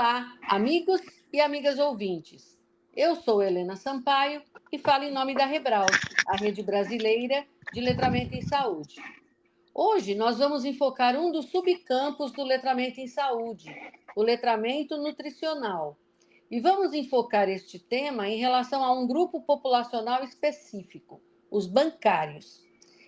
Olá, amigos e amigas ouvintes. Eu sou Helena Sampaio e falo em nome da Rebraus, a Rede Brasileira de Letramento em Saúde. Hoje nós vamos enfocar um dos subcampos do letramento em saúde, o letramento nutricional. E vamos enfocar este tema em relação a um grupo populacional específico, os bancários.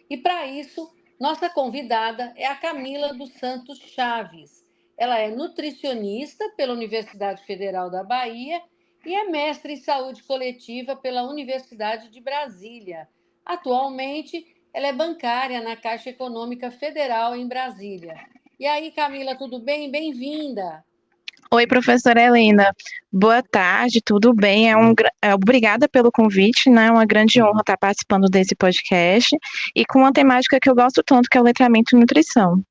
E para isso, nossa convidada é a Camila dos Santos Chaves. Ela é nutricionista pela Universidade Federal da Bahia e é mestre em saúde coletiva pela Universidade de Brasília. Atualmente, ela é bancária na Caixa Econômica Federal em Brasília. E aí, Camila, tudo bem? Bem-vinda! Oi, professora Helena. Boa tarde, tudo bem? Obrigada pelo convite, né? É uma grande honra estar participando desse podcast e com uma temática que eu gosto tanto, que é o letramento e nutrição.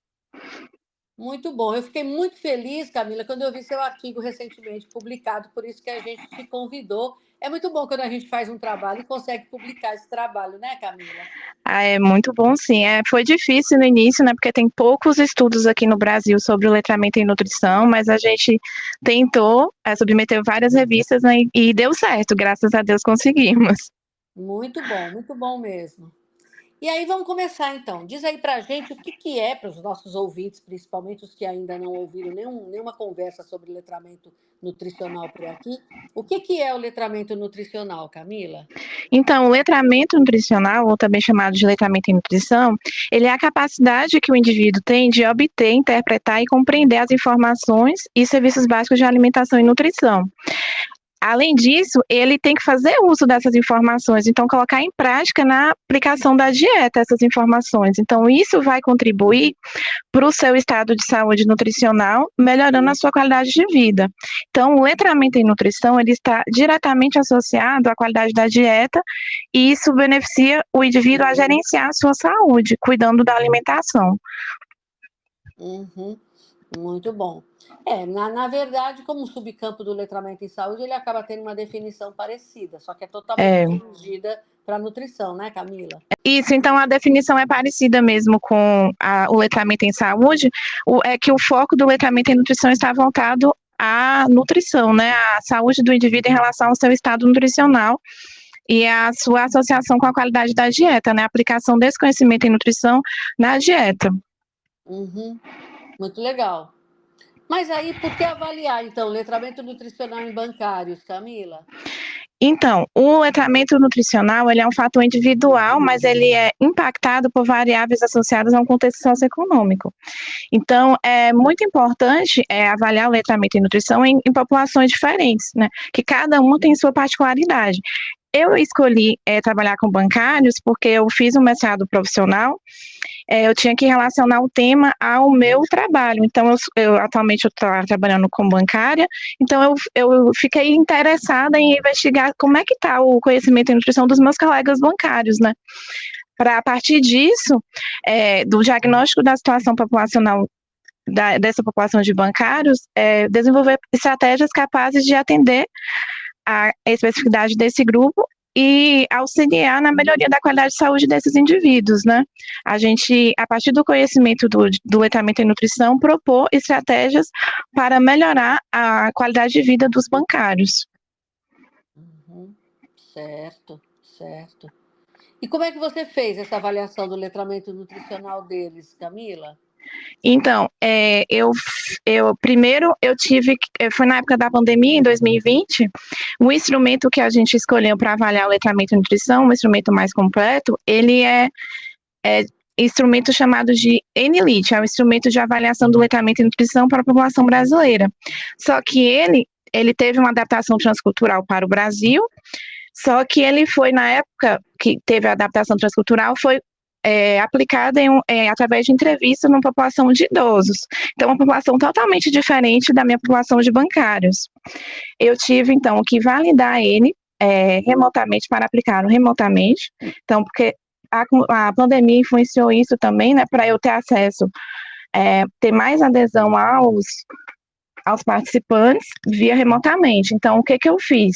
Muito bom. Eu fiquei muito feliz, Camila, quando eu vi seu artigo recentemente publicado, por isso que a gente te convidou. É muito bom quando a gente faz um trabalho e consegue publicar esse trabalho, né, Camila? É muito bom, sim. Foi difícil no início, né? Porque tem poucos estudos aqui no Brasil sobre o letramento e nutrição, mas a gente tentou submeter várias revistas, né, e deu certo, graças a Deus conseguimos. Muito bom mesmo. E aí vamos começar então. Diz aí para a gente o que é, para os nossos ouvintes, principalmente os que ainda não ouviram nenhuma conversa sobre letramento nutricional por aqui. O que é o letramento nutricional, Camila? Então, o letramento nutricional, ou também chamado de letramento em nutrição, ele é a capacidade que o indivíduo tem de obter, interpretar e compreender as informações e serviços básicos de alimentação e nutrição. Além disso, ele tem que fazer uso dessas informações, então colocar em prática na aplicação da dieta essas informações. Então, isso vai contribuir para o seu estado de saúde nutricional, melhorando a sua qualidade de vida. Então, o letramento em nutrição, ele está diretamente associado à qualidade da dieta e isso beneficia o indivíduo a gerenciar a sua saúde, cuidando da alimentação. Muito bom. Na verdade, como subcampo do letramento em saúde, ele acaba tendo uma definição parecida, só que é totalmente dirigida para a nutrição, né, Camila? Isso, então a definição é parecida mesmo com o letramento em saúde, é que o foco do letramento em nutrição está voltado à nutrição, né, à saúde do indivíduo em relação ao seu estado nutricional e a sua associação com a qualidade da dieta, né, a aplicação desse conhecimento em nutrição na dieta. Muito legal. Mas aí, por que avaliar, então, letramento nutricional em bancários, Camila? Então, o letramento nutricional, ele é um fator individual, mas ele é impactado por variáveis associadas a um contexto socioeconômico. Então, é muito importante avaliar o letramento em nutrição em populações diferentes, né? Que cada uma tem sua particularidade. Eu escolhi trabalhar com bancários porque eu fiz um mestrado profissional, eu tinha que relacionar o tema ao meu trabalho. Então, atualmente eu estou trabalhando como bancária, então eu fiquei interessada em investigar como é que está o conhecimento em nutrição dos meus colegas bancários, né? Para, a partir disso, do diagnóstico da situação populacional dessa população de bancários, desenvolver estratégias capazes de atender a especificidade desse grupo e auxiliar na melhoria da qualidade de saúde desses indivíduos, né? A gente, a partir do conhecimento do letramento em nutrição, propor estratégias para melhorar a qualidade de vida dos bancários. Certo. E como é que você fez essa avaliação do letramento nutricional deles, Camila? Então, primeiro eu tive, foi na época da pandemia, em 2020, o instrumento que a gente escolheu para avaliar o letramento e nutrição, um instrumento mais completo, ele é instrumento chamado de NLIT, é um instrumento de avaliação do letramento e nutrição para a população brasileira. Só que ele teve uma adaptação transcultural para o Brasil, só que ele foi, na época que teve a adaptação transcultural, foi aplicada através de entrevista numa população de idosos. Então, uma população totalmente diferente da minha população de bancários. Eu tive, então, que validar ele remotamente, para aplicar remotamente. Então, porque a pandemia influenciou isso também, né, para eu ter acesso, ter mais adesão aos participantes via remotamente. Então, o que eu fiz?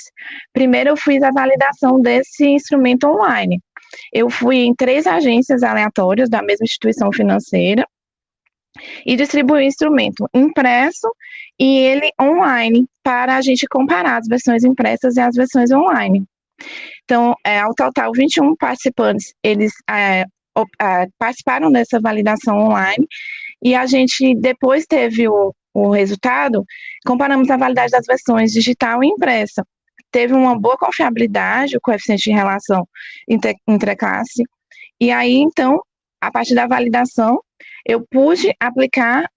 Primeiro, eu fiz a validação desse instrumento online. Eu fui em 3 agências aleatórias da mesma instituição financeira e distribui o instrumento impresso e ele online para a gente comparar as versões impressas e as versões online. Então, ao total, 21 participantes, eles participaram dessa validação online e a gente depois teve o resultado, comparamos a validade das versões digital e impressa. Teve uma boa confiabilidade, o coeficiente de relação entre classe, e aí, então, a partir da validação, eu pude aplicar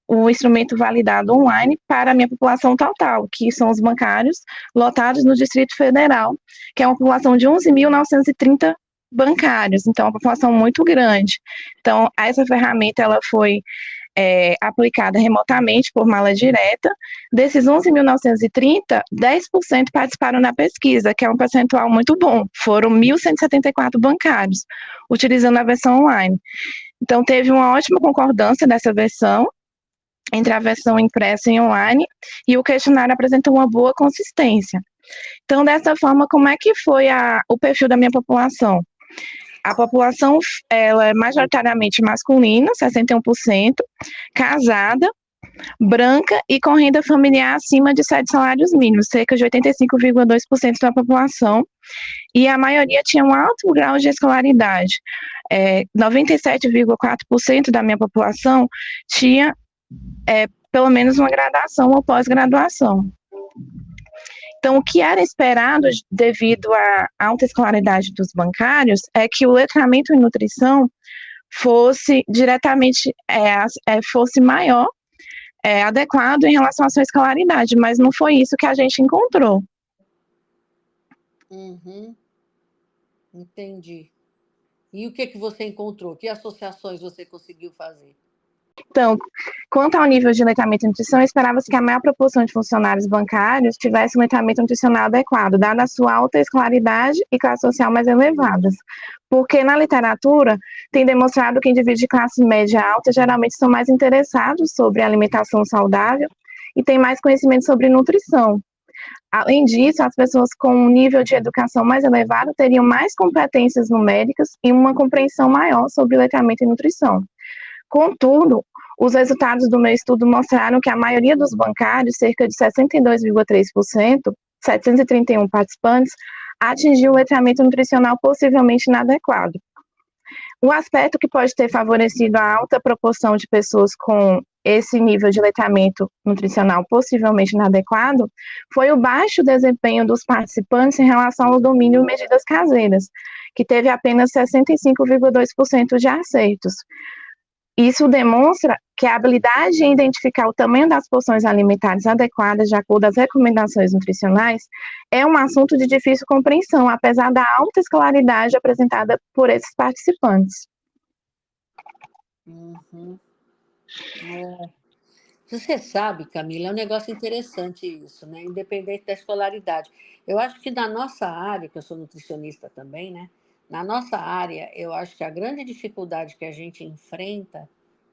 o instrumento validado online para a minha população total, que são os bancários lotados no Distrito Federal, que é uma população de 11.930 bancários, então é uma população muito grande. Então, essa ferramenta, ela foi aplicada remotamente por mala direta. Desses 11.930, 10% participaram da pesquisa, que é um percentual muito bom. Foram 1.174 bancários, utilizando a versão online. Então, teve uma ótima concordância dessa versão, entre a versão impressa e online, e o questionário apresentou uma boa consistência. Então, dessa forma, como é que foi o perfil da minha população? A população, ela é majoritariamente masculina, 61%, casada, branca e com renda familiar acima de 7 salários mínimos, cerca de 85,2% da população, e a maioria tinha um alto grau de escolaridade. 97,4% da minha população tinha pelo menos uma graduação ou pós-graduação. Então, o que era esperado devido à alta escolaridade dos bancários é que o letramento em nutrição fosse diretamente, fosse maior, adequado em relação à sua escolaridade, mas não foi isso que a gente encontrou. Uhum. Entendi. E o que você encontrou? Que associações você conseguiu fazer? Então, quanto ao nível de letramento em nutrição, esperava-se que a maior proporção de funcionários bancários tivesse um letramento nutricional adequado, dada a sua alta escolaridade e classe social mais elevadas. Porque na literatura tem demonstrado que indivíduos de classe média alta geralmente são mais interessados sobre alimentação saudável e têm mais conhecimento sobre nutrição. Além disso, as pessoas com um nível de educação mais elevado teriam mais competências numéricas e uma compreensão maior sobre letramento e nutrição. Contudo, os resultados do meu estudo mostraram que a maioria dos bancários, cerca de 62,3%, 731 participantes, atingiu o letramento nutricional possivelmente inadequado. Um aspecto que pode ter favorecido a alta proporção de pessoas com esse nível de letramento nutricional possivelmente inadequado foi o baixo desempenho dos participantes em relação ao domínio de medidas caseiras, que teve apenas 65,2% de aceitos. Isso demonstra que a habilidade em identificar o tamanho das porções alimentares adequadas de acordo com as recomendações nutricionais é um assunto de difícil compreensão, apesar da alta escolaridade apresentada por esses participantes. Uhum. Você sabe, Camila, é um negócio interessante isso, né? Independente da escolaridade. Eu acho que na nossa área, que eu sou nutricionista também, né? Na nossa área, eu acho que a grande dificuldade que a gente enfrenta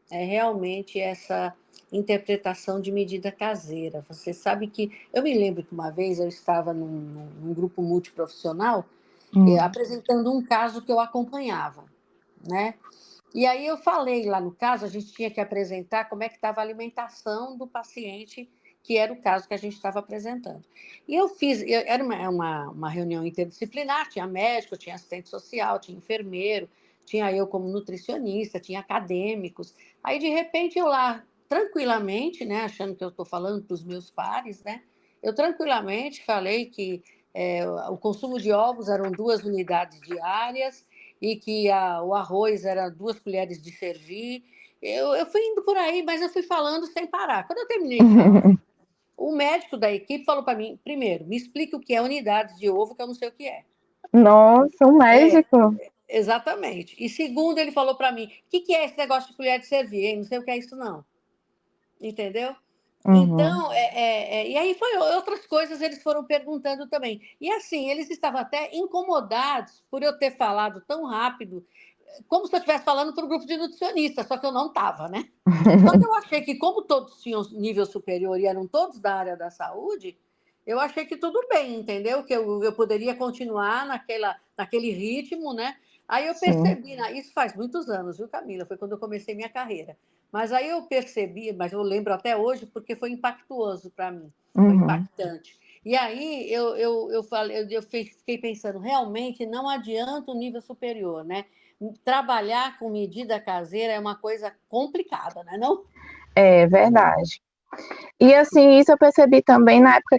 é realmente essa interpretação de medida caseira. Você sabe que. Eu me lembro que uma vez eu estava num grupo multiprofissional apresentando um caso que eu acompanhava, né? E aí eu falei lá no caso, a gente tinha que apresentar como é que estava a alimentação do paciente, que era o caso que a gente estava apresentando. E era uma reunião interdisciplinar, tinha médico, tinha assistente social, tinha enfermeiro, tinha eu como nutricionista, tinha acadêmicos. Aí, de repente, eu lá, tranquilamente, né, achando que eu estou falando para os meus pares, né, eu tranquilamente falei que o consumo de ovos eram 2 unidades diárias, e que o arroz era 2 colheres de servir. Eu fui indo por aí, mas eu fui falando sem parar. Quando eu terminei de falar, o médico da equipe falou para mim, primeiro, me explique o que é unidades de ovo, que eu não sei o que é. Nossa, um médico. Exatamente. E segundo, ele falou para mim, o que é esse negócio de colher de servir, hein? Não sei o que é isso, não. Entendeu? Uhum. Então, e aí foi outras coisas eles foram perguntando também. E assim, eles estavam até incomodados por eu ter falado tão rápido, como se eu estivesse falando para o grupo de nutricionistas, só que eu não estava, né? Só que eu achei que, como todos tinham nível superior e eram todos da área da saúde, eu achei que tudo bem, entendeu? Que eu poderia continuar naquele ritmo, né? Aí eu sim. percebi, isso faz muitos anos, viu, Camila? Foi quando eu comecei minha carreira. Mas aí eu percebi, mas eu lembro até hoje, porque foi impactuoso para mim, foi Uhum. impactante. E aí eu falei, fiquei pensando, realmente não adianta o nível superior, né? Trabalhar com medida caseira é uma coisa complicada, não é não? É verdade. E assim, isso eu percebi também na época,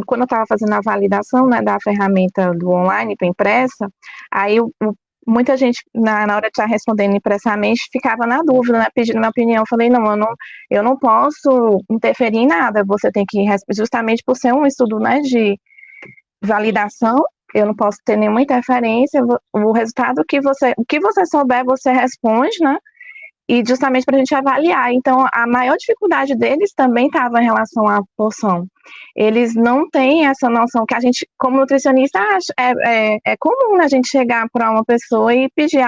quando eu estava fazendo a validação, né, da ferramenta do online para impressa, aí muita gente, na hora de estar respondendo impressamente, ficava na dúvida, né, pedindo minha opinião. Eu falei, não, eu não posso interferir em nada, você tem que, justamente por ser um estudo, né, de validação, eu não posso ter nenhuma interferência, o resultado o que você souber, você responde, né, e justamente para a gente avaliar. Então, a maior dificuldade deles também estava em relação à porção. Eles não têm essa noção que a gente, como nutricionista, é comum, né, a gente chegar para uma pessoa e pedir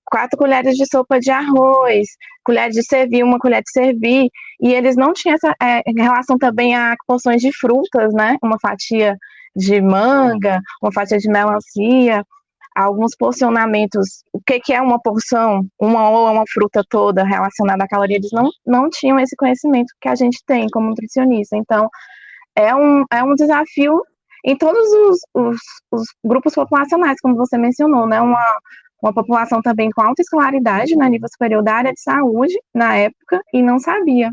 4 colheres de sopa de arroz, colher de servir, uma colher de servir, e eles não tinham essa relação também a porções de frutas, né, uma fatia de manga, uma fatia de melancia, alguns porcionamentos, o que é uma porção, uma ou uma fruta toda relacionada à caloria, eles não tinham esse conhecimento que a gente tem como nutricionista. Então, é um desafio em todos os grupos populacionais, como você mencionou, né? Uma população também com alta escolaridade, na nível superior da área de saúde, na época, e não sabia.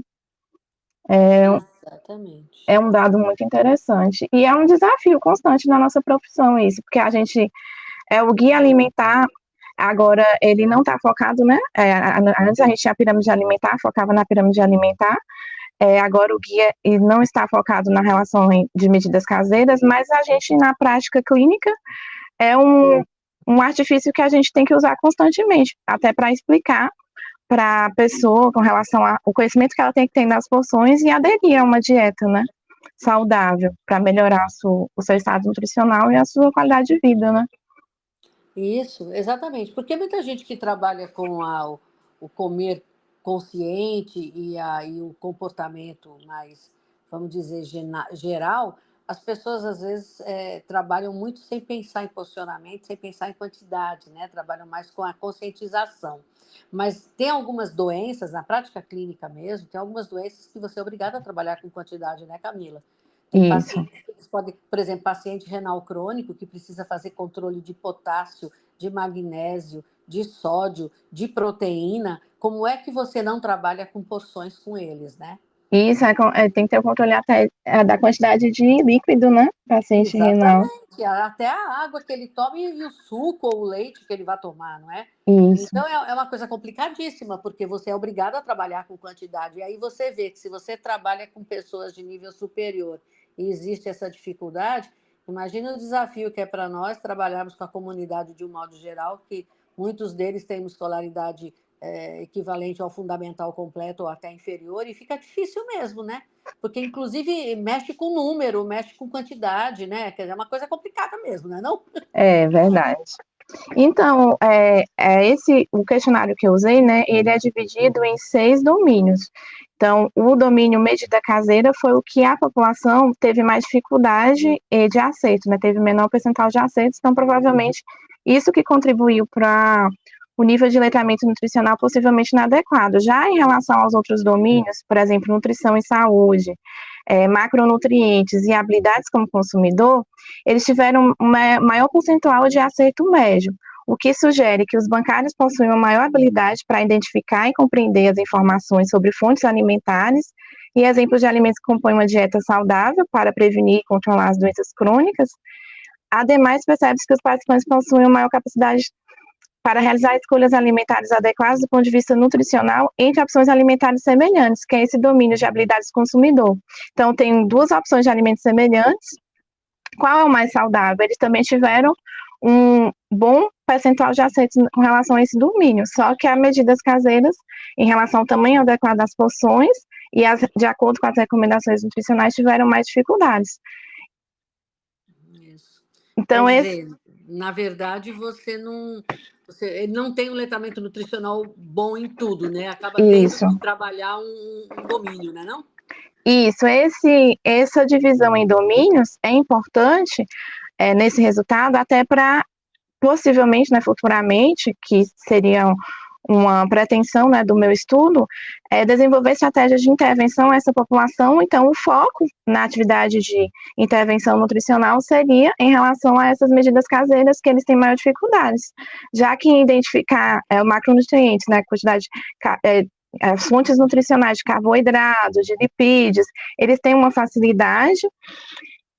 Exatamente. É um dado muito interessante. E é um desafio constante na nossa profissão isso, porque a gente o guia alimentar, agora ele não está focado, né? Antes a gente tinha a pirâmide alimentar, focava na pirâmide alimentar. Agora o guia não está focado na relação de medidas caseiras, mas a gente, na prática clínica, é um artifício que a gente tem que usar constantemente, até para explicar para a pessoa com relação ao conhecimento que ela tem que ter das porções e aderir a uma dieta, né? Saudável, para melhorar o seu estado nutricional e a sua qualidade de vida, né? Isso, exatamente. Porque muita gente que trabalha com o comer consciente e o comportamento mais, vamos dizer, geral, as pessoas às vezes trabalham muito sem pensar em posicionamento, sem pensar em quantidade, né? Trabalham mais com a conscientização. Mas tem algumas doenças, na prática clínica mesmo, tem algumas doenças que você é obrigado a trabalhar com quantidade, né, Camila? Tem Isso. pacientes que podem, por exemplo, paciente renal crônico que precisa fazer controle de potássio, de magnésio, de sódio, de proteína. Como é que você não trabalha com porções com eles, né? Isso, tem que ter o controle até da quantidade de líquido, né? Paciente renal. Exatamente. Até a água que ele toma e o suco ou o leite que ele vai tomar, não é? Isso. Então, é uma coisa complicadíssima, porque você é obrigado a trabalhar com quantidade. E aí você vê que se você trabalha com pessoas de nível superior e existe essa dificuldade, imagina o desafio que é para nós trabalharmos com a comunidade de um modo geral, que muitos deles têm uma escolaridade equivalente ao fundamental completo ou até inferior, e fica difícil mesmo, né? Porque, inclusive, mexe com número, mexe com quantidade, né? Quer dizer, é uma coisa complicada mesmo, não é não? É verdade. Então, o questionário que eu usei, né, ele é dividido em 6 domínios. Então, o domínio medida caseira foi o que a população teve mais dificuldade de aceito, né, teve menor percentual de aceitos, então, provavelmente, isso que contribuiu para o nível de letramento nutricional possivelmente inadequado. Já em relação aos outros domínios, por exemplo, nutrição e saúde, macronutrientes e habilidades como consumidor, eles tiveram um maior percentual de acerto médio, o que sugere que os bancários possuem uma maior habilidade para identificar e compreender as informações sobre fontes alimentares e exemplos de alimentos que compõem uma dieta saudável para prevenir e controlar as doenças crônicas. Ademais, percebe-se que os participantes possuem uma maior capacidade para realizar escolhas alimentares adequadas do ponto de vista nutricional entre opções alimentares semelhantes, que é esse domínio de habilidades do consumidor. Então, tem 2 opções de alimentos semelhantes. Qual é o mais saudável? Eles também tiveram um bom percentual de aceitos com relação a esse domínio, só que há medidas caseiras em relação ao tamanho adequado das porções e, de acordo com as recomendações nutricionais, tiveram mais dificuldades. Isso. Quer Então, dizer, na verdade, ele não tem um letramento nutricional bom em tudo, né? Acaba tendo isso. que trabalhar um domínio, né, não? Isso, essa divisão em domínios é importante nesse resultado, até para possivelmente, né, futuramente, que seriam uma pretensão, né, do meu estudo, é desenvolver estratégias de intervenção a essa população. Então, o foco na atividade de intervenção nutricional seria em relação a essas medidas caseiras que eles têm maior dificuldades, já que identificar macronutrientes, né, quantidade as fontes nutricionais de carboidratos, de lipídios, eles têm uma facilidade,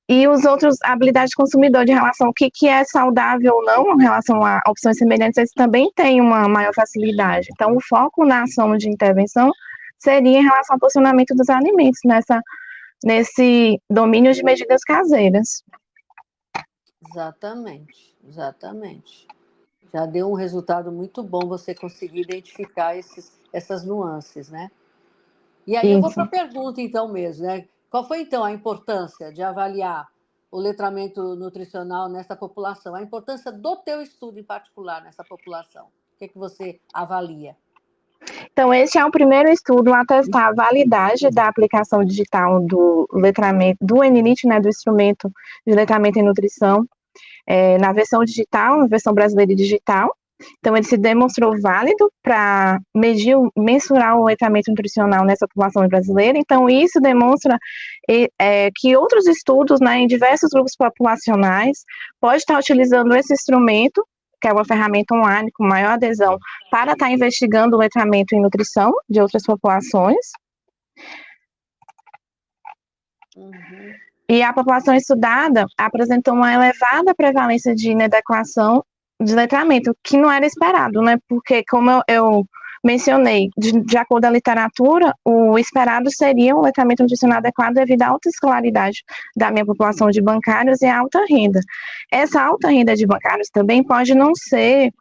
e os outros, a habilidade do consumidor de relação ao que é saudável ou não, em relação a opções semelhantes, eles também têm uma maior facilidade. Então, o foco na ação de intervenção seria em relação ao posicionamento dos alimentos, nesse domínio de medidas caseiras. Exatamente, exatamente. Já deu um resultado muito bom você conseguir identificar essas nuances, né? E aí eu vou para a pergunta, então, mesmo, né? Qual foi, então, a importância de avaliar o letramento nutricional nessa população? A importância do teu estudo em particular nessa população? O que você avalia? Então, esse é o primeiro estudo a testar a validade da aplicação digital do letramento, do ENINIT, né, do instrumento de letramento em nutrição, na versão digital, na versão brasileira digital. Então, ele se demonstrou válido para mensurar o letramento nutricional nessa população brasileira. Então, isso demonstra que outros estudos, né, em diversos grupos populacionais, pode estar utilizando esse instrumento, que é uma ferramenta online com maior adesão, para estar investigando o letramento em nutrição de outras populações. Uhum. E a população estudada apresentou uma elevada prevalência de inadequação de letramento, que não era esperado, né? Porque, como eu mencionei, de acordo com a literatura, o esperado seria um letramento nutricional adequado devido à alta escolaridade da minha população de bancários e à alta renda. Essa alta renda de bancários também pode não ser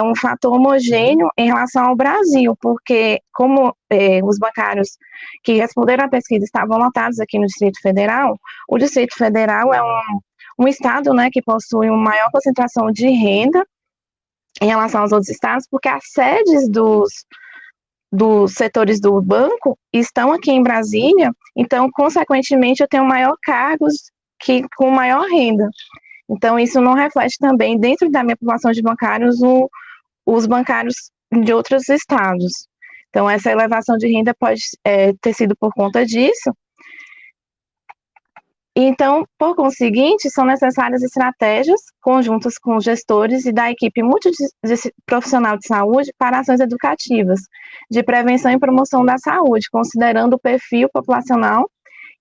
um fator homogêneo em relação ao Brasil, porque como os bancários que responderam à pesquisa estavam lotados aqui no Distrito Federal, o Distrito Federal é um estado, né, que possui uma maior concentração de renda em relação aos outros estados, porque as sedes dos setores do banco estão aqui em Brasília, então, consequentemente, eu tenho maior cargos com maior renda. Então, isso não reflete também, dentro da minha população de bancários, os bancários de outros estados. Então, essa elevação de renda pode ter sido por conta disso. Então, por conseguinte, são necessárias estratégias conjuntas com os gestores e da equipe multiprofissional de saúde para ações educativas, de prevenção e promoção da saúde, considerando o perfil populacional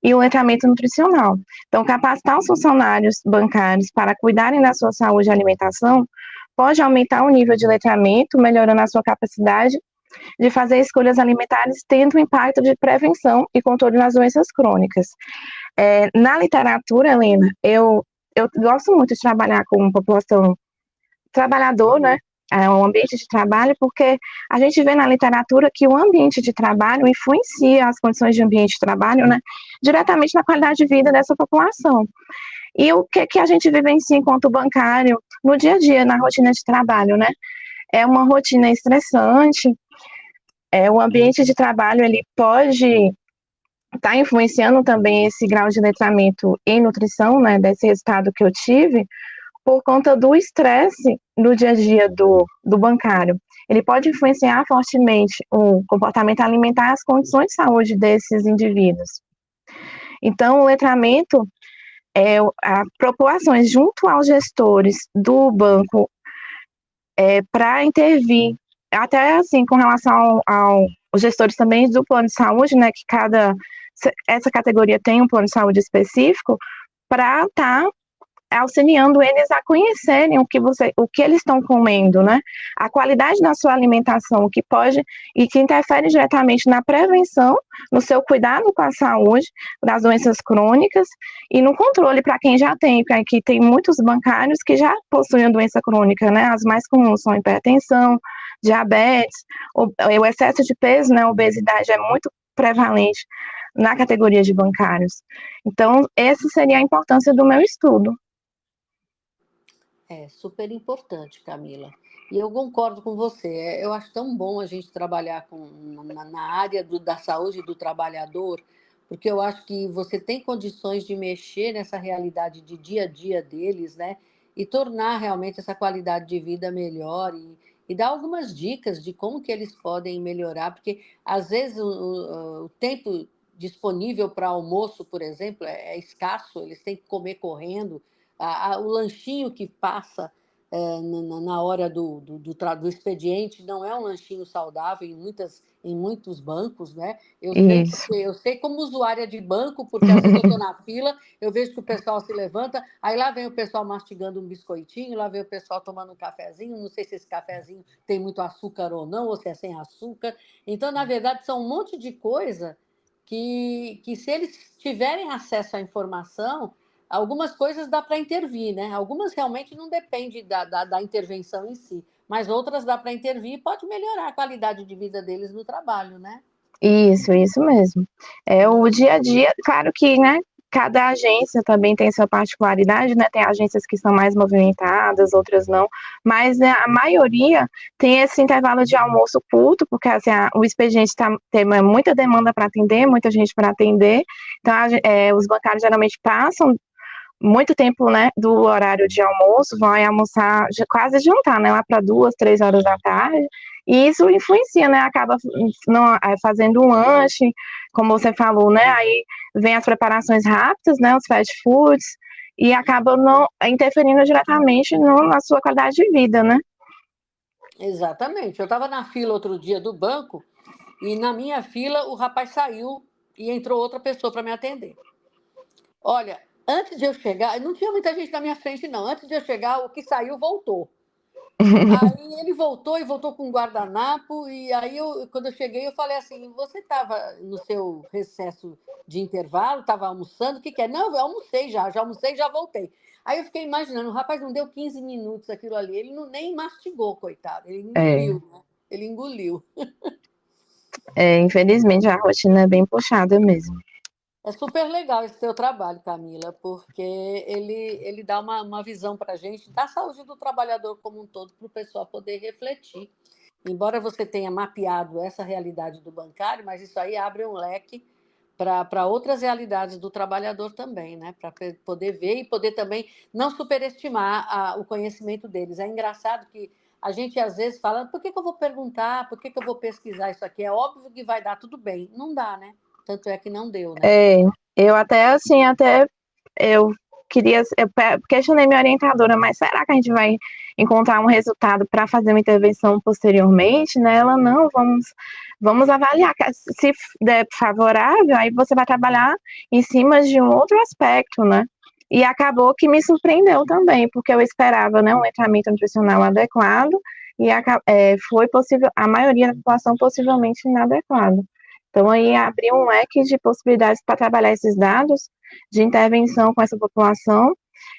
e o letramento nutricional. Então, capacitar os funcionários bancários para cuidarem da sua saúde e alimentação pode aumentar o nível de letramento, melhorando a sua capacidade de fazer escolhas alimentares, tendo um impacto de prevenção e controle nas doenças crônicas. Na literatura, Helena, eu gosto muito de trabalhar com população trabalhador, né? Um ambiente de trabalho, porque a gente vê na literatura que o ambiente de trabalho influencia as condições de ambiente de trabalho, né, diretamente na qualidade de vida dessa população. E o que a gente vivencia enquanto bancário no dia a dia, na rotina de trabalho, né? É uma rotina estressante, o ambiente de trabalho, ele pode estar influenciando também esse grau de letramento em nutrição, né, desse resultado que eu tive, por conta do estresse no dia a dia do bancário. Ele pode influenciar fortemente o comportamento alimentar e as condições de saúde desses indivíduos. Então, o letramento populações junto aos gestores do banco para intervir, até assim, com relação aos gestores também do plano de saúde, né, que essa categoria tem um plano de saúde específico, para estar auxiliando eles a conhecerem o que eles estão comendo, né? A qualidade da sua alimentação, que pode e que interfere diretamente na prevenção, no seu cuidado com a saúde, das doenças crônicas e no controle para quem já tem, porque aqui tem muitos bancários que já possuem a doença crônica, né? As mais comuns são hipertensão, diabetes, o excesso de peso, né? A obesidade é muito prevalente na categoria de bancários. Então, essa seria a importância do meu estudo. É super importante, Camila. E eu concordo com você. Eu acho tão bom a gente trabalhar na área da saúde do trabalhador, porque eu acho que você tem condições de mexer nessa realidade de dia a dia deles, né? e tornar realmente essa qualidade de vida melhor e dar algumas dicas de como que eles podem melhorar, porque às vezes o tempo disponível para almoço, por exemplo, é escasso, eles têm que comer correndo, o lanchinho que passa na hora do expediente não é um lanchinho saudável em muitos bancos, né? Eu sei Isso. porque eu sei como usuária de banco, porque às vezes eu estou na fila, eu vejo que o pessoal se levanta, aí lá vem o pessoal mastigando um biscoitinho, lá vem o pessoal tomando um cafezinho, não sei se esse cafezinho tem muito açúcar ou não, ou se é sem açúcar. Então, na verdade, são um monte de coisa que se eles tiverem acesso à informação, algumas coisas dá para intervir, né? Algumas realmente não dependem da intervenção em si, mas outras dá para intervir e pode melhorar a qualidade de vida deles no trabalho, né? Isso mesmo. É o dia a dia, claro que, né, cada agência também tem sua particularidade, né, tem agências que são mais movimentadas, outras não, mas né, a maioria tem esse intervalo de almoço curto, porque assim, o expediente tem muita demanda para atender, muita gente para atender, então os bancários geralmente passam muito tempo, né, do horário de almoço, vão aí almoçar, quase jantar, né, lá para 2, 3 horas da tarde, e isso influencia, né, acaba não, fazendo um lanche, como você falou, né, aí vem as preparações rápidas, né, os fast foods, e acaba não interferindo diretamente na sua qualidade de vida, né. Exatamente. Eu estava na fila outro dia do banco e na minha fila o rapaz saiu e entrou outra pessoa para me atender. Olha, antes de eu chegar, não tinha muita gente na minha frente, não. Antes de eu chegar, o que saiu voltou. Aí ele voltou e voltou com um guardanapo, e aí quando eu cheguei, eu falei assim: você estava no seu recesso de intervalo, estava almoçando, o que, que é? Não, eu almocei já almocei e já voltei. Aí eu fiquei imaginando, o rapaz não deu 15 minutos aquilo ali, ele não, nem mastigou, coitado, ele É, engoliu, né? Ele engoliu. infelizmente a rotina é bem puxada mesmo. É super legal esse teu trabalho, Camila, porque ele dá uma visão para a gente da saúde do trabalhador como um todo, para o pessoal poder refletir. Embora você tenha mapeado essa realidade do bancário, mas isso aí abre um leque para outras realidades do trabalhador também, né? Para poder ver e poder também não superestimar o conhecimento deles. É engraçado que a gente às vezes fala, por que eu vou perguntar, por que eu vou pesquisar isso aqui? É óbvio que vai dar tudo bem. Não dá, né? Tanto é que não deu, né? É, eu até assim, eu queria, questionei minha orientadora, mas será que a gente vai encontrar um resultado para fazer uma intervenção posteriormente, né? Ela, não, vamos avaliar, se der favorável, aí você vai trabalhar em cima de um outro aspecto, né? E acabou que me surpreendeu também, porque eu esperava, né, um letramento nutricional adequado, e foi possível, a maioria da população possivelmente inadequado. Então, aí abriu um leque de possibilidades para trabalhar esses dados de intervenção com essa população,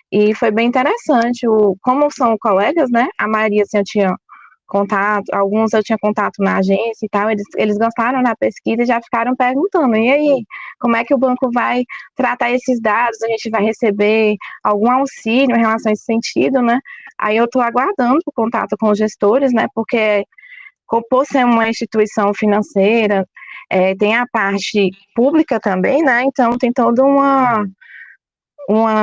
e foi bem interessante. Como são colegas, né? A maioria assim, eu tinha contato, alguns eu tinha contato na agência e tal, eles gostaram da pesquisa e já ficaram perguntando, e aí, como é que o banco vai tratar esses dados? A gente vai receber algum auxílio em relação a esse sentido, né? Aí eu estou aguardando o contato com os gestores, né? Porque por ser uma instituição financeira, tem a parte pública também, né? Então tem toda uma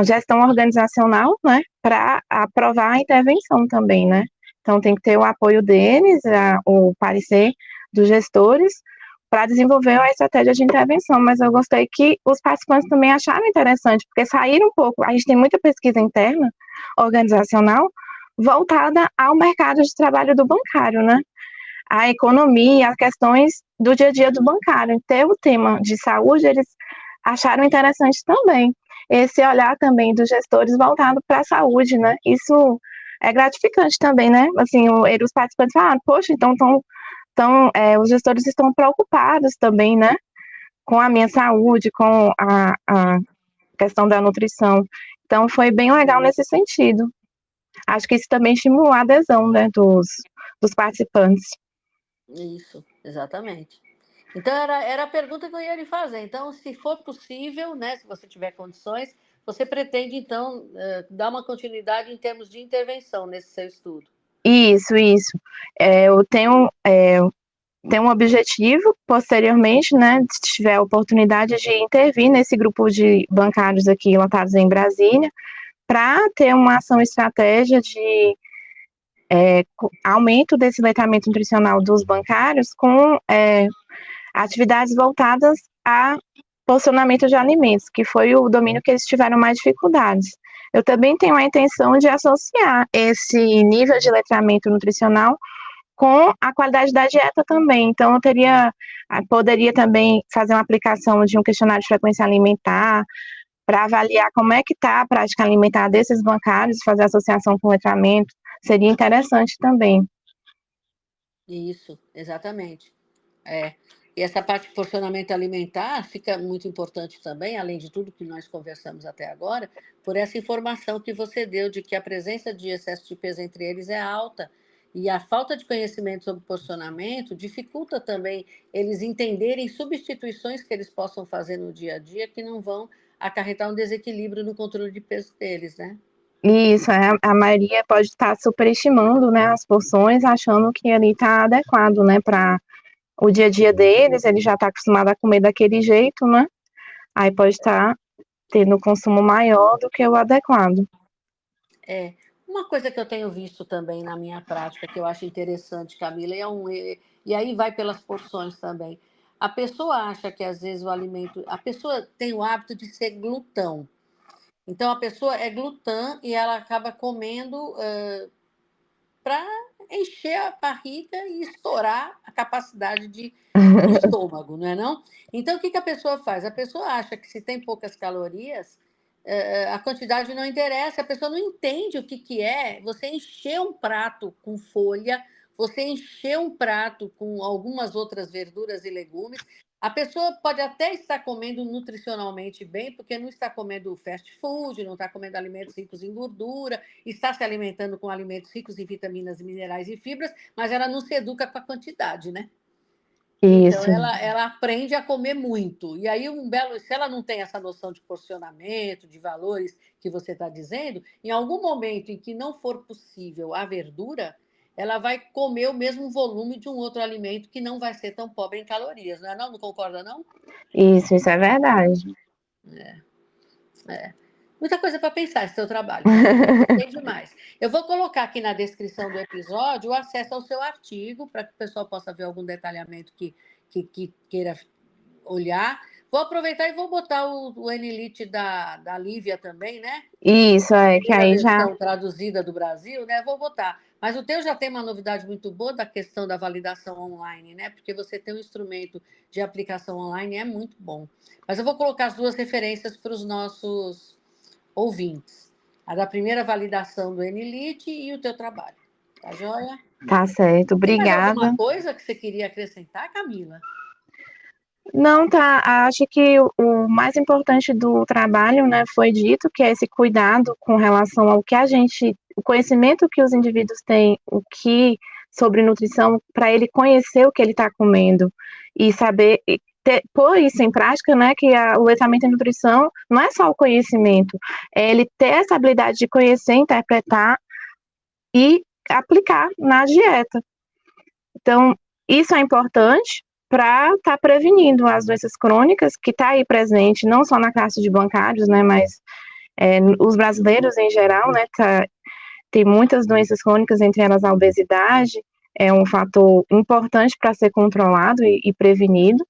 gestão organizacional, né? Para aprovar a intervenção também, né? Então tem que ter o apoio deles, o parecer dos gestores, para desenvolver a estratégia de intervenção, mas eu gostei que os participantes também acharam interessante, porque saíram um pouco, a gente tem muita pesquisa interna, organizacional, voltada ao mercado de trabalho do bancário, né? A economia, as questões do dia a dia do bancário. Ter o tema de saúde, eles acharam interessante também. Esse olhar também dos gestores voltado para a saúde, né? Isso é gratificante também, né? Assim, os participantes falaram, poxa, então os gestores estão preocupados também, né? Com a minha saúde, com a questão da nutrição. Então, foi bem legal nesse sentido. Acho que isso também estimulou a adesão, né, dos participantes. Isso, exatamente. Então, era a pergunta que eu ia lhe fazer. Então, se for possível, né, se você tiver condições, você pretende, então, dar uma continuidade em termos de intervenção nesse seu estudo? Isso. Eu tenho um objetivo, posteriormente, né, se tiver a oportunidade de intervir nesse grupo de bancários aqui lotados em Brasília, para ter uma ação estratégia de aumento desse letramento nutricional dos bancários com atividades voltadas a porcionamento de alimentos, que foi o domínio que eles tiveram mais dificuldades. Eu também tenho a intenção de associar esse nível de letramento nutricional com a qualidade da dieta também. Então, poderia também fazer uma aplicação de um questionário de frequência alimentar para avaliar como é que está a prática alimentar desses bancários, fazer associação com o letramento, seria interessante também. Isso, exatamente. E essa parte de porcionamento alimentar fica muito importante também, além de tudo que nós conversamos até agora, por essa informação que você deu de que a presença de excesso de peso entre eles é alta. E a falta de conhecimento sobre porcionamento dificulta também eles entenderem substituições que eles possam fazer no dia a dia que não vão acarretar um desequilíbrio no controle de peso deles, né? Isso, a maioria pode estar superestimando, né, as porções, achando que ali está adequado, né, para o dia a dia deles, ele já está acostumado a comer daquele jeito, né? Aí pode estar tendo um consumo maior do que o adequado. Uma coisa que eu tenho visto também na minha prática, que eu acho interessante, Camila, e aí vai pelas porções também. A pessoa acha que às vezes o alimento. A pessoa tem o hábito de ser glutão. Então a pessoa é glutã e ela acaba comendo para encher a barriga e estourar a capacidade do estômago, não é não? Então, o que a pessoa faz? A pessoa acha que se tem poucas calorias, a quantidade não interessa, a pessoa não entende o que é você encher um prato com folha, você encher um prato com algumas outras verduras e legumes. A pessoa pode até estar comendo nutricionalmente bem, porque não está comendo fast food, não está comendo alimentos ricos em gordura, está se alimentando com alimentos ricos em vitaminas, minerais e fibras, mas ela não se educa com a quantidade, né? Então, Isso. ela aprende a comer muito. E aí, se ela não tem essa noção de porcionamento, de valores que você está dizendo, em algum momento em que não for possível a verdura, ela vai comer o mesmo volume de um outro alimento que não vai ser tão pobre em calorias, não é não? Não concorda, não? Isso é verdade. Muita coisa para pensar esse seu trabalho, Camila. Gostei demais. Eu vou colocar aqui na descrição do episódio o acesso ao seu artigo, para que o pessoal possa ver algum detalhamento que queira olhar. Vou aproveitar e vou botar o Enilite da Lívia também, né? Isso, que A aí versão traduzida do Brasil, né? Vou botar. Mas o teu já tem uma novidade muito boa da questão da validação online, né? Porque você tem um instrumento de aplicação online, é muito bom. Mas eu vou colocar as duas referências para os nossos ouvintes. A da primeira validação do Enilite e o teu trabalho. Tá joia? Tá certo, Tem mais obrigada. alguma coisa que você queria acrescentar, Camila? Não, tá. Acho que o mais importante do trabalho, né, foi dito, que é esse cuidado com relação ao que o conhecimento que os indivíduos têm, sobre nutrição, para ele conhecer o que ele está comendo e saber pôr isso em prática, né, que o letramento em nutrição não é só o conhecimento, é ele ter essa habilidade de conhecer, interpretar e aplicar na dieta. Então, isso é importante para estar prevenindo as doenças crônicas, que está aí presente, não só na classe de bancários, né, mas os brasileiros em geral, né, tem muitas doenças crônicas, entre elas a obesidade, é um fator importante para ser controlado e prevenido.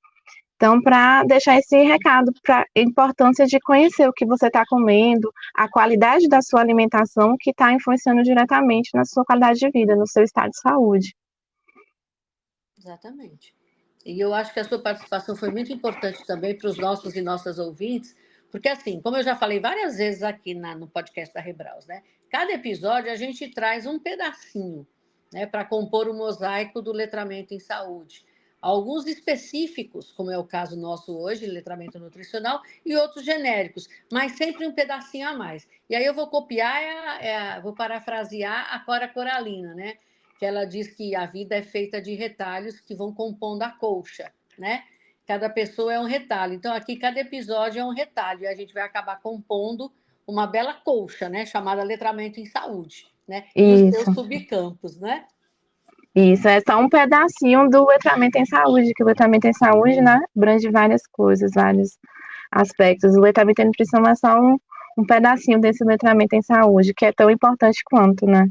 Então, para deixar esse recado, para a importância de conhecer o que você está comendo, a qualidade da sua alimentação, que está influenciando diretamente na sua qualidade de vida, no seu estado de saúde. Exatamente. E eu acho que a sua participação foi muito importante também para os nossos e nossas ouvintes, porque, assim, como eu já falei várias vezes aqui no podcast da Rebraus, né? Cada episódio a gente traz um pedacinho, né, para compor o mosaico do letramento em saúde. Alguns específicos, como é o caso nosso hoje, letramento nutricional, e outros genéricos, mas sempre um pedacinho a mais. E aí eu vou copiar, vou parafrasear a Cora Coralina, né? Que ela diz que a vida é feita de retalhos que vão compondo a colcha, né? Cada pessoa é um retalho. Então, aqui, cada episódio é um retalho, e a gente vai acabar compondo uma bela colcha, né? Chamada letramento em saúde, né? E os seus subcampos, né? Isso, é só um pedacinho do letramento em saúde, que o letramento em saúde, né, abrange várias coisas, vários aspectos. O letramento em nutrição é só um pedacinho desse letramento em saúde, que é tão importante quanto, né?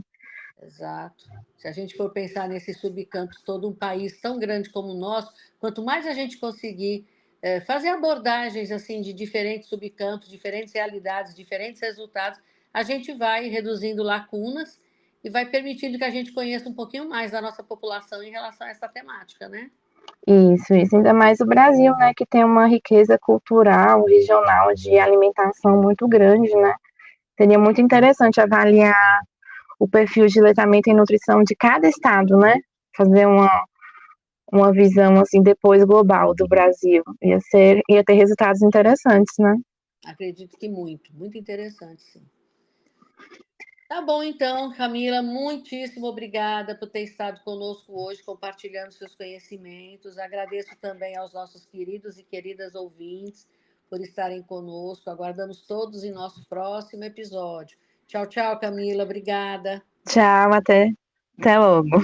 Exato. Se a gente for pensar nesses subcampos, todo um país tão grande como o nosso, quanto mais a gente conseguir fazer abordagens assim de diferentes subcampos, diferentes realidades, diferentes resultados, a gente vai reduzindo lacunas e vai permitindo que a gente conheça um pouquinho mais da nossa população em relação a essa temática, né? Isso, ainda mais o Brasil, né, que tem uma riqueza cultural, regional, de alimentação muito grande, né? Seria muito interessante avaliar o perfil de letramento em nutrição de cada estado, né? Fazer uma visão, assim, depois global do Brasil. Ia ter resultados interessantes, né? Acredito que muito, muito interessante, sim. Tá bom, então, Camila, muitíssimo obrigada por ter estado conosco hoje, compartilhando seus conhecimentos. Agradeço também aos nossos queridos e queridas ouvintes por estarem conosco. Aguardamos todos em nosso próximo episódio. Tchau, tchau, Camila. Obrigada. Tchau, até logo.